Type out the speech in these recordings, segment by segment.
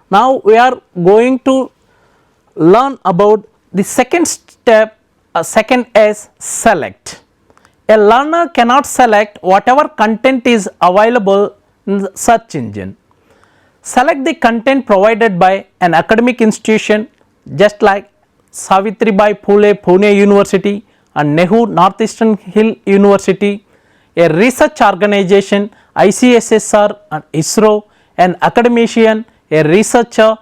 Now we are going to learn about the second step, second is select. A learner cannot select whatever content is available in the search engine. Select the content provided by an academic institution just like Savitribai Phule Pune University and Nehru Northeastern Hill University, a research organization ICSSR and ISRO, an academician, a researcher,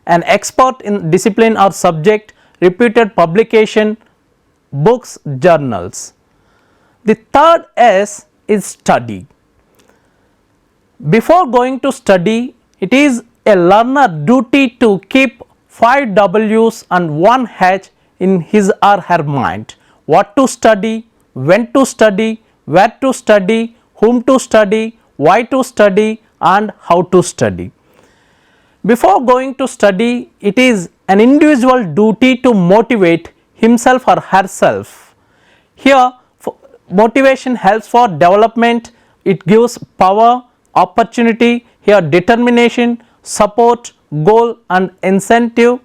an expert in discipline or subject, reputed publication, books, journals. The third S is study. Before going to study, it is a learner duty to keep 5 W's and 1 H in his or her mind. What to study, when to study, where to study, whom to study, why to study and how to study. Before going to study, it is an individual duty to motivate himself or herself. Here motivation helps for development, it gives power, opportunity, here determination, support, goal and incentive.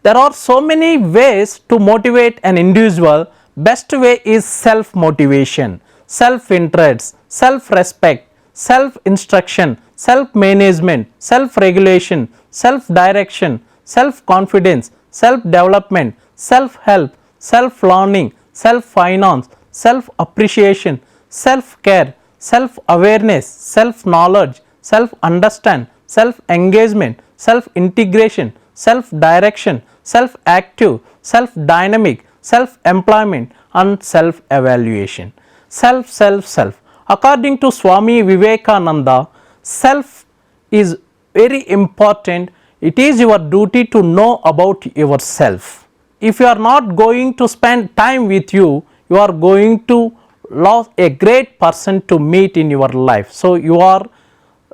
There are so many ways to motivate an individual. Best way is self motivation, self interest, self respect, self instruction, self management, self regulation, self direction, self confidence, self development, self help, self learning, self finance, self appreciation, self care, self awareness, self knowledge, self understand, self engagement, self integration, self direction, self active, self dynamic, self employment and self evaluation. Self. According to Swami Vivekananda, self is very important. It is your duty to know about yourself. If you are not going to spend time with you, you are going to lose a great person to meet in your life. So you are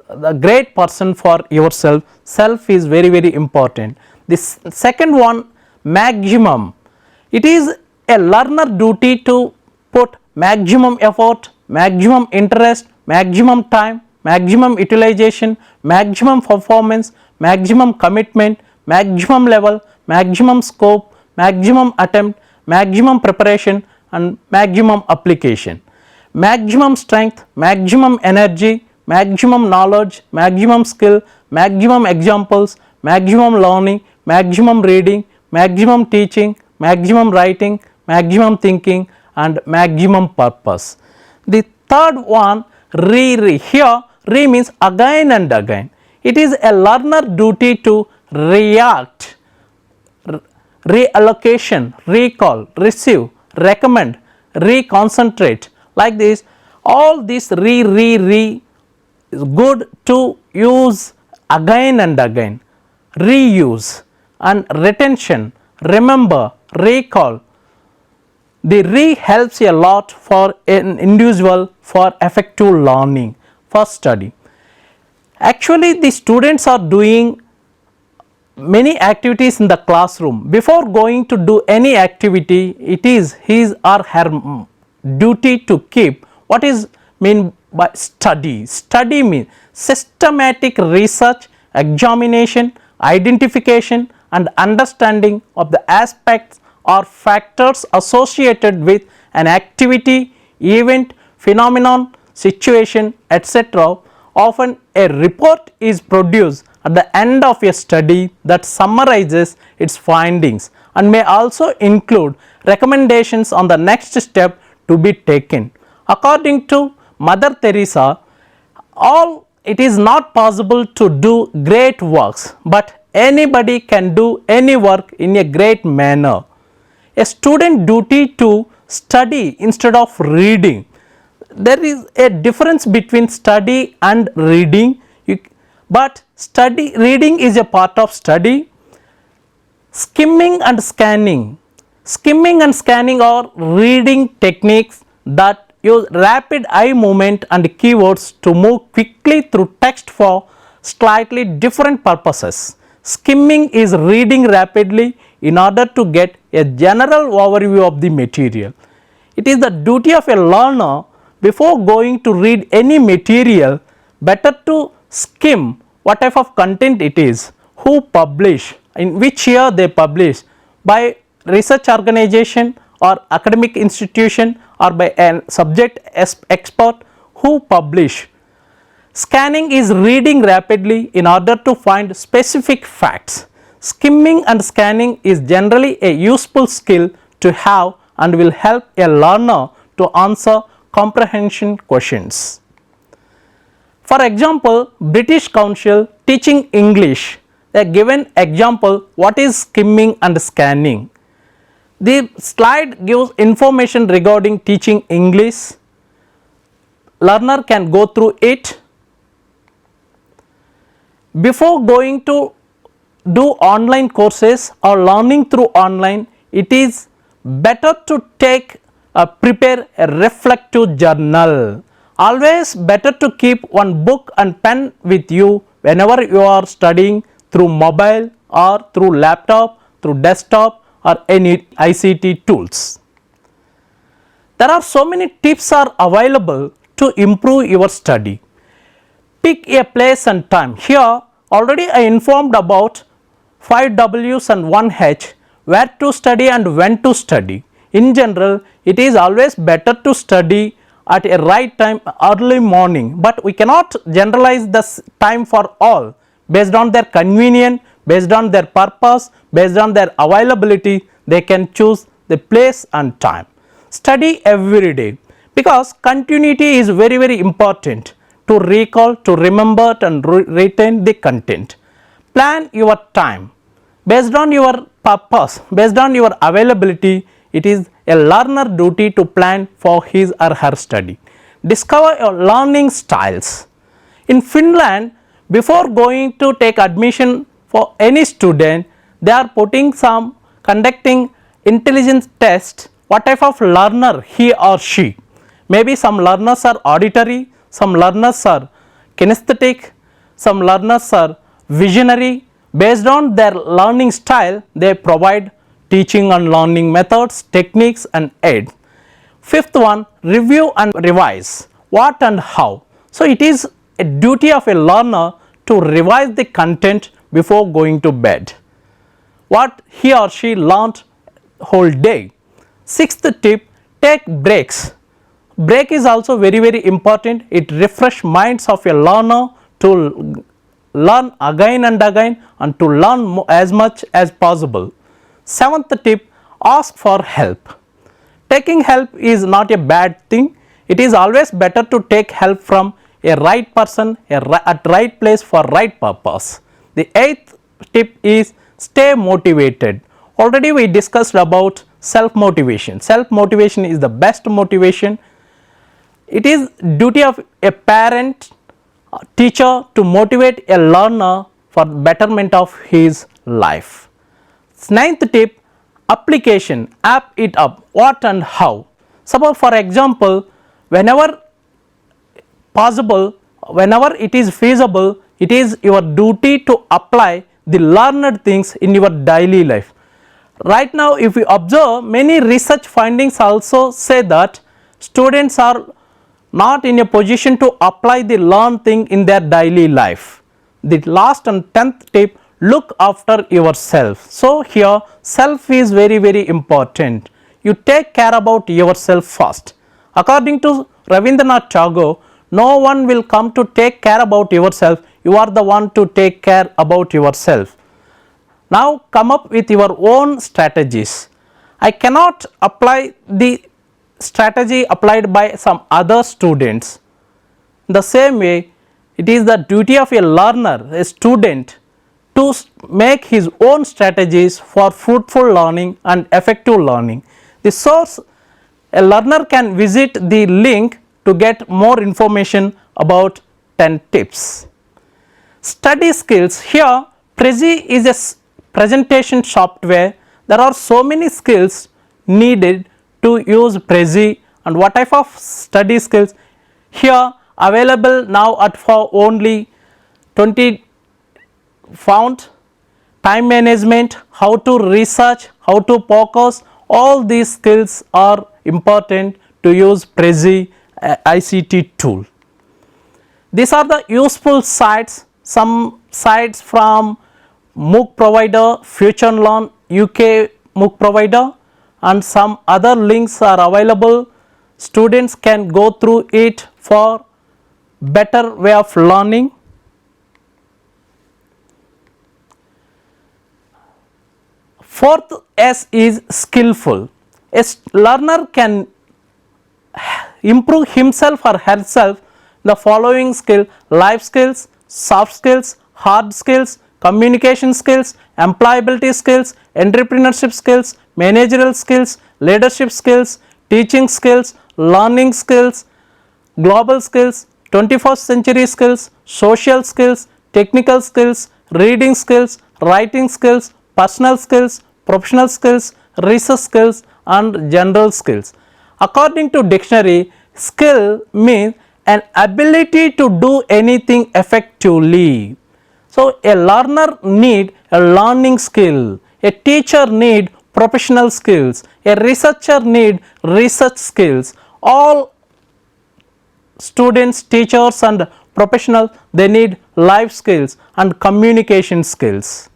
the great person for yourself. Self is very important. This second one, maximum. It is a learner duty to put maximum effort, maximum interest, maximum time, maximum utilization, maximum performance, maximum commitment, maximum level, maximum scope, maximum attempt, maximum preparation and maximum application. Maximum strength, maximum energy, maximum knowledge, maximum skill, maximum examples, maximum learning, maximum reading, maximum teaching, maximum writing, maximum thinking and maximum purpose. The third one, here re means again and again. It is a learner duty to react, reallocation, recall, receive, recommend, reconcentrate, like this. All this re is good to use again and again. Reuse and retention, remember, recall. The helps a lot for an individual for effective learning, for study. Actually the students are doing many activities in the classroom. Before going to do any activity, it is his or her duty to keep what is mean by study. Study means systematic research, examination, identification and understanding of the aspects or factors associated with an activity, event, phenomenon, situation, etc. Often a report is produced at the end of a study that summarizes its findings and may also include recommendations on the next step to be taken. According to Mother Teresa, it is not possible to do great works, but anybody can do any work in a great manner. A student duty to study instead of reading. There is a difference between study and reading, but reading is a part of study. Skimming and scanning. Skimming and scanning are reading techniques that use rapid eye movement and keywords to move quickly through text for slightly different purposes. Skimming is reading rapidly in order to get a general overview of the material. It is the duty of a learner before going to read any material, better to skim what type of content it is, who publish, in which year they publish, by research organization or academic institution or by a subject expert who publish. Scanning is reading rapidly in order to find specific facts. Skimming and scanning is generally a useful skill to have and will help a learner to answer comprehension questions. For example, British Council teaching English, a given example what is skimming and scanning. The slide gives information regarding teaching English. Learner can go through it. Before going to do online courses or learning through online, it is better to prepare a reflective journal. Always better to keep one book and pen with you whenever you are studying through mobile or through laptop, through desktop or any ICT tools. There are so many tips are available to improve your study. Pick a place and time. Here already I informed about 5 W's and 1 H, where to study and when to study. In general, it is always better to study at a right time, early morning, but we cannot generalize the time for all. Based on their convenience, based on their purpose, based on their availability, they can choose the place and time. Study every day, because continuity is very, very important to recall, to remember and retain the content. Plan your time based on your purpose, based on your availability. It is a learner duty to plan for his or her study. Discover your learning styles. In Finland, before going to take admission for any student, they are conducting intelligence test, what type of learner he or she. Maybe some learners are auditory, some learners are kinesthetic, some learners are visionary. Based on their learning style, they provide teaching and learning methods, techniques and aid. Fifth one, review and revise. What and how. So, it is a duty of a learner to revise the content before going to bed. What he or she learnt whole day. Sixth tip, take breaks. Break is also very, very important. It refresh minds of a learner to learn again and again and to learn as much as possible. Seventh tip, ask for help. Taking help is not a bad thing. It is always better to take help from a right person at right place for right purpose. The eighth tip is stay motivated. Already we discussed about self motivation. Self motivation is the best motivation. It is duty of a parent, teacher to motivate a learner for betterment of his life. Ninth tip, application, app it up, what and how. Suppose for example, whenever possible, whenever it is feasible, it is your duty to apply the learned things in your daily life. Right now, if you observe, many research findings also say that students are not in a position to apply the learned thing in their daily life. The last and 10th tip, look after yourself. So, here self is very, very important. You take care about yourself first. According to Rabindranath Tagore, no one will come to take care about yourself. You are the one to take care about yourself. Now, come up with your own strategies. I cannot apply the strategy applied by some other students. The same way, it is the duty of a learner, a student, to make his own strategies for fruitful learning and effective learning. The source, a learner can visit the link to get more information about 10 tips. Study skills. Here Prezi is a presentation software. There are so many skills needed to use Prezi, and what type of study skills here available now at for only 20 found. Time management, how to research, how to focus, all these skills are important to use Prezi ICT tool. These are the useful sites, some sites from MOOC provider, Future Learn UK MOOC provider, and some other links are available. Students can go through it for better way of learning. Fourth S is skillful. A learner can improve himself or herself the following skill: life skills, soft skills, hard skills, communication skills, employability skills, entrepreneurship skills, managerial skills, leadership skills, teaching skills, learning skills, global skills, 21st century skills, social skills, technical skills, reading skills, writing skills, personal skills, professional skills, research skills, and general skills. According to dictionary, skill means an ability to do anything effectively. So, a learner need a learning skill, a teacher need professional skills, a researcher need research skills. All students, teachers and professionals, they need life skills and communication skills.